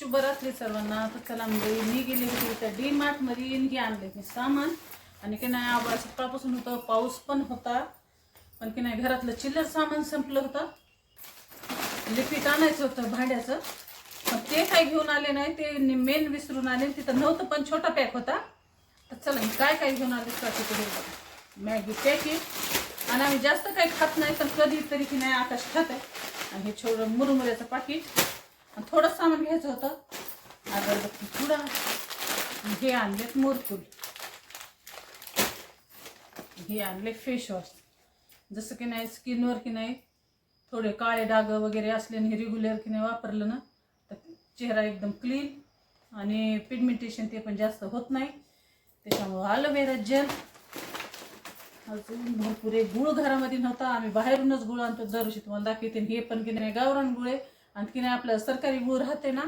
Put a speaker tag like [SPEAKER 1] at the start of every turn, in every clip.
[SPEAKER 1] शुभरात्री सर्वांना. तर चला म्हणजे मी गेले होते त्या डी मार्ट मध्ये हे आणले मी सामान. आणि की नाही आभाळ सकाळपासून होतं, पाऊस पण होता, पण की नाही घरातलं चिल्लर सामान संपलं होतं. लिपीट आणायचं होतं भांड्याचं, पण ते काय घेऊन आले नाही. ते मेन विसरून आले. तिथं नव्हतं पण छोटा पॅक होता. तर चला मी काय काय घेऊन आले तिकडे मॅगी पॅकेट. आणि आम्ही जास्त काही खात नाही, पण कधीतरी की नाही आकाश खात आहे. आणि हे छोटं मुरमुऱ्याचं पाकिट आणि थोडं सामान घ्यायचं होतं. अगरबत्ती पुडा, हे आणलेत मुरकुल, हे आणले फेस वॉश. जसं की नाही स्किनवर की नाही थोडे काळे डाग वगैरे असल्याने हे रेग्युलर की नाही वापरलं ना तर चेहरा एकदम क्लीन आणि पिगमेंटेशन ते पण जास्त होत नाही. त्याच्यामुळं अलोवेरा जेल. अजून भरपूर एक गुळ घरामध्ये नव्हता, आम्ही बाहेरूनच गुळ आणतो. दरवर्षी तुम्हाला दाखवते. हे पण की नाही गावरान गुळ आहे. आणि की नाही आपलं सरकारी गुळ राहते ना,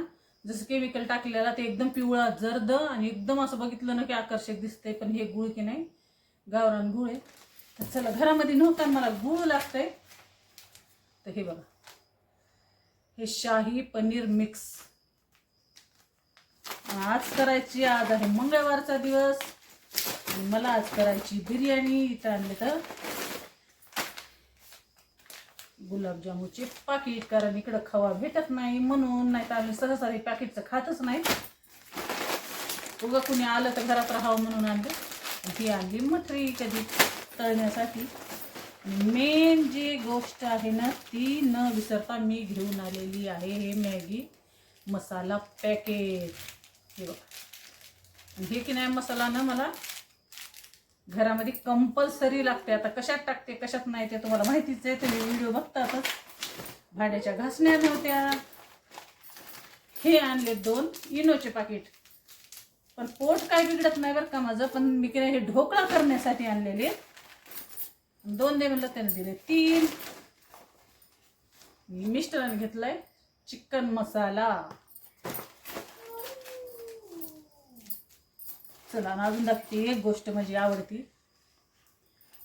[SPEAKER 1] जसं केमिकल टाकलेला, ते एकदम पिवळा जर्द आणि एकदम असं बघितलं ना की आकर्षक दिसतंय. पण हे गुळ की नाही गावरान गुळ आहे. तर चला घरामध्ये नव्हता, मला गुळ लागतंय. तर हे बघा, हे शाही पनीर मिक्स आज करायची. आज आहे मंगळवारचा दिवस आणि मला आज करायची बिर्याणी. इथं आणले तर गुलाबजामुनचे पाकिट, कारण इकडं खवा भेटत नाही म्हणून. नाही तर आम्ही सहसा हे पॅकेटचं खातच नाही. उगा कुणी आलं तर घरात राहावं म्हणून आणलं. ही आणली मटरी कधी तळण्यासाठी. मेन जी गोष्ट आहे ना ती न विसरता मी घेऊन आलेली आहे हे मॅगी मसाला पॅकेट. हे बघा, हे की नाही मसाला ना मला घरामध्ये कंपल्सरी लागते. आता कशात टाकते कशात नाही ते तुम्हाला माहितीच आहे, तुम्ही व्हिडिओ बघतातच. भांड्याच्या घासण्या नव्हत्या. हे आणले 2 इनोचे पाकिट. पण पोट काय बिघडत नाही बरं का माझं. पण मी की नाही हे ढोकळा करण्यासाठी आणलेले. 2 दे म्हणलं त्याने दिले 3. मिस्टरांनी घेतलाय चिकन मसाला. चला आणि अजून दाखवते एक गोष्ट माझी आवडती.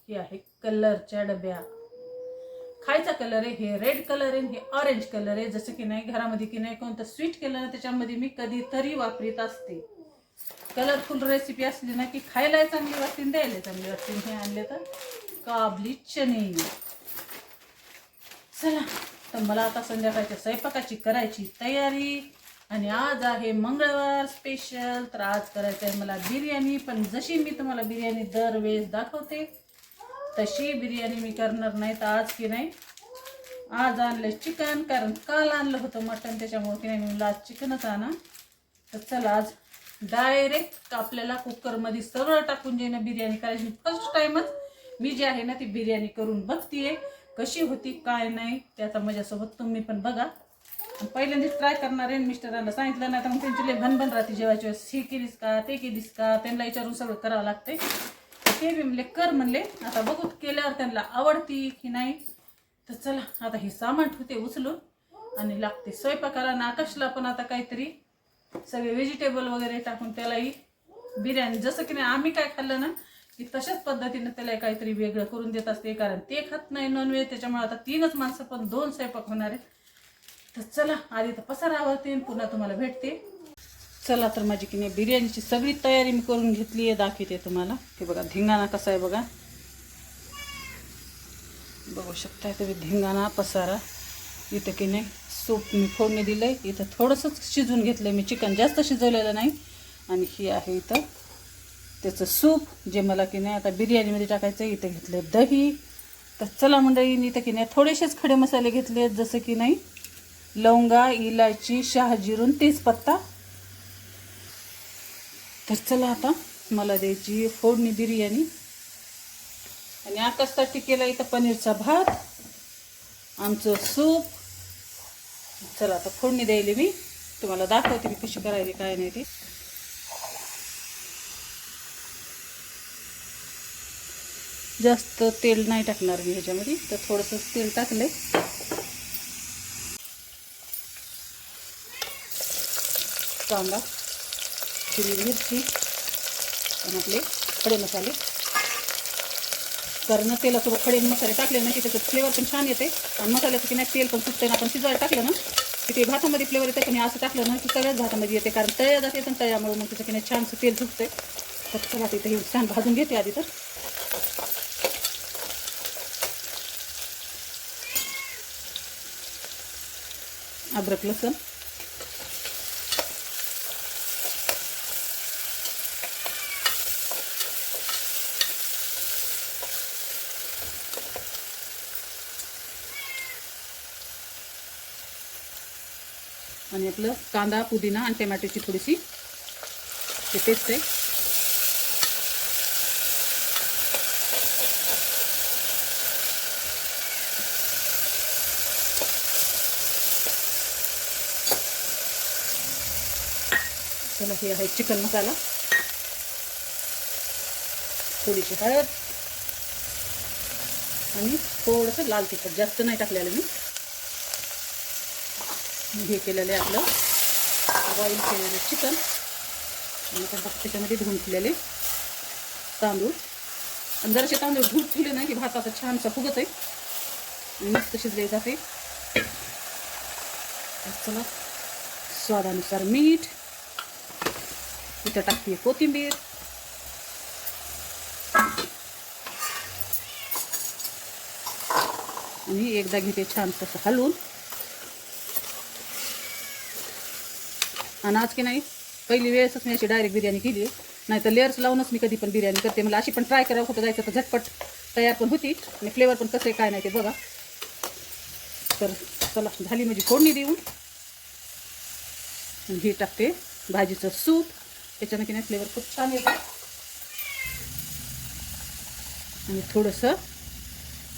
[SPEAKER 1] ही आहे कलरच्या डब्या. खायचा कलर आहे, हे रेड कलर आहे, हे ऑरेंज कलर आहे. जसं की नाही घरामध्ये की नाही कोणतं स्वीट केलं त्याच्यामध्ये मी कधीतरी वापरीत असते. कलरफुल रेसिपी असली ना की खायला चांगली वाटते, द्यायला चांगली वाटते. हे आणले तर काबली चणे. चला तर मला आता संध्याकाळच्या स्वयंपाकाची करायची तयारी. आणि आज आहे मंगळवार स्पेशल. तर आज करायचं आहे मला बिर्याणी. पण जशी मी तुम्हाला बिर्याणी दरवेळेस दाखवते तशी बिर्याणी मी करणार नाही. तर आज की नाही आज आणलं चिकन, कारण काल आणलं होतं मटण, त्याच्यामुळे की नाही मी आज चिकनच आणा. तर चला आज डायरेक्ट आपल्याला कुकरमध्ये सगळं टाकून जे ना बिर्याणी करायची. फर्स्ट टाइमच मी जे आहे ना ती बिर्याणी करून बघतीये कशी होती काय नाही. ते आता माझ्यासोबत तुम्ही पण बघा. पहिल्यांदाच ट्राय करणार आहे. मिस्टरांना सांगितलं नाही तर मग त्यांची लय भनभन राहते जेवायची वेळेस, हे केलीस का ते केलीस का, त्यांना विचारून सगळं करावं लागते. ते बी म्हणले कर म्हणले. आता बघू केल्यावर त्यांना आवडती की नाही. तर चला आता हे सामान ठेवते उचलून आणि लागते स्वयंपाकाला. आणि आकाशला पण आता काहीतरी सगळे व्हेजिटेबल वगैरे टाकून त्यालाही बिर्याणी, जसं की नाही आम्ही काय खाल्लं ना की तशाच पद्धतीने त्याला काहीतरी वेगळं करून देत असते. कारण ते खात नाही नॉनव्हेज, त्याच्यामुळे आता 3च माणसं पण 2 स्वयंपाक होणार आहेत. तर चला आधी तर पसारा आवडते, पुन्हा तुम्हाला भेटते. चला तर माझी की नाही बिर्याणीची सगळी तयारी मी करून घेतली आहे, दाखवते तुम्हाला. हे बघा धिंगाणा कसा आहे बघा, बघू शकता तुम्ही धिंगाणा पसारा. इथं की नाही सूप मी फोडणी दिलं आहे. इथं थोडंसंच शिजवून घेतलं आहे मी, चिकन जास्त शिजवलेलं नाही. आणि ही आहे इथं त्याचं सूप जे मला की नाही आता बिर्याणीमध्ये टाकायचं. इथं घेतलं आहे दही. तर चला मंडळी इथं की नाही थोडेसेच खडे मसाले घेतले आहेत, जसं की नाही लवंगा, इलायची, शहाजिरून, तेजपत्ता. तर चला आता मला द्यायची फोडणी बिर्याणी. आणि आकाशसाठी केला इथं पनीरचा भात, आमचं सूप. चला आता फोडणी द्यायला मी तुम्हाला दाखवते मी कशी करायची काय नाही ते. जास्त तेल नाही टाकणार मी ह्याच्यामध्ये, तर थोडंसं तेल टाकलंय. कांदा, हिरवी मिरची आणि आपले खडे मसाले. कारण तेलासोबत खडे मसाले टाकले ना की त्याचं फ्लेवर पण छान येते आणि मसाल्याचं की नाही तेल पण सुटते ना. आपण शिजायला टाकलं ना तिथे भातामध्ये फ्लेवर येते पण असं टाकलं ना की सगळ्याच भातामध्ये येते, कारण तळ्या जाते पण तळ्यामुळे मग त्याचं की नाही छानसं तेल सुटते. तर चला तिथे हे छान भाजून घेते आधी. तर अद्रक लसूण आणि आपलं कांदा पुदिना आणि टोमॅटोची थोडीशी पेस्ट आहे. चला हे आहे चिकन मसाला, थोडीशी हळद आणि थोडंसं लाल तिखट, जास्त नाही टाकलेलं मी. हे केलेलं आहे आपलं बॉईल केलेलं चिकन आणि त्याच्यामध्ये धुवून ठेवलेले तांदूळ. आणि जरासे तांदूळ धुवून ठेवले नाही की भात असं छानसा फुगत आहे आणि मस्त शिजले जाते. चला स्वादानुसार मीठ, इथं टाकते कोथिंबीर, आणि एकदा घेते छान तसं हलवून. आणि आज की नाही पहिली वेळेसच मी अशी डायरेक्ट बिर्याणी केली, नाही तर लेअर्स लावूनच मी कधी पण बिर्याणी करते. मला अशी पण ट्राय करावं होतं, जायचं तर झटपट तयार पण होती आणि फ्लेवर पण कसं आहे काय नाही ते बघा. तर चला झाली माझी फोडणी देऊन. घी टाकते भाजीचं सूप, त्याच्यानं की नाही फ्लेवर खूप छान येतो. आणि थोडंसं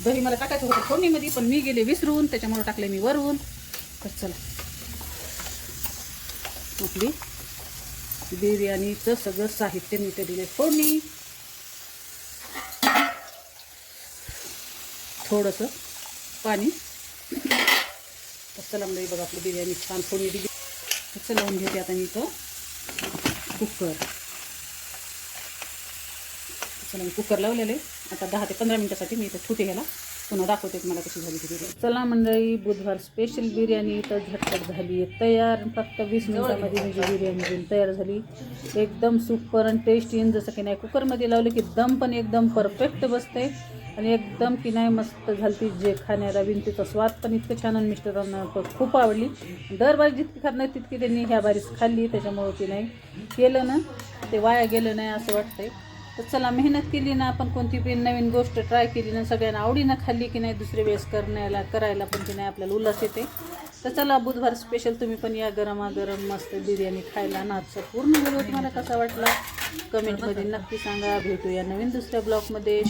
[SPEAKER 1] दही मला टाकायचं होतं फोडणीमध्ये पण मी गेले विसरून, त्याच्यामुळे टाकले मी वरून. तर चला आपली बिर्याणीचं सगळं साहित्य मी ते दिले फोडणी. थोडंसं पाणी. तर चला म्हणजे बघा आपली बिर्याणी छान फोडणी दिली. तर लावून घेते आता मी इथं कुकर. चला मी कुकर लावलेले, आता 10 ते 15 मिनिटासाठी मी इथं ठेवते. ह्याला पुन्हा दाखवते मला कशी झाली ती बिर्याणी. चला मंडळी, बुधवार स्पेशल बिर्याणी तर झटपट झाली आहे तयार. फक्त 20 मिनिटामध्ये माझी बिर्याणी तयार झाली. एकदम सुपर आणि टेस्टी. जसं की नाही कुकरमध्ये लावलं की दम पण एकदम परफेक्ट बसते आणि एकदम की नाही मस्त झाली. जे खाण्याला विनतीचा स्वाद पण इतकं छान आणि मिस्टरांना खूप आवडली. दरबारी जितकी खात नाही तितकी त्यांनी ह्या बारीस खाल्ली, त्याच्यामुळं की नाही केलं ना ते वाया गेलं नाही असं वाटतंय. तर चला मेहनत केली ना आपण, कोणती पण नवीन गोष्ट ट्राय केली ना सगळ्यांना आवडीनं खाल्ली की नाही दुसरी वेळेस करायला पण की नाही आपल्याला उल्हास येते. तर चला बुधवार स्पेशल तुम्ही पण या गरमागरम मस्त बिर्याणी खायला. ना आजचा पूर्ण व्हिडिओ तुम्हाला कसा वाटला कमेंटमध्ये नक्की सांगा. भेटूया नवीन दुसऱ्या ब्लॉगमध्ये.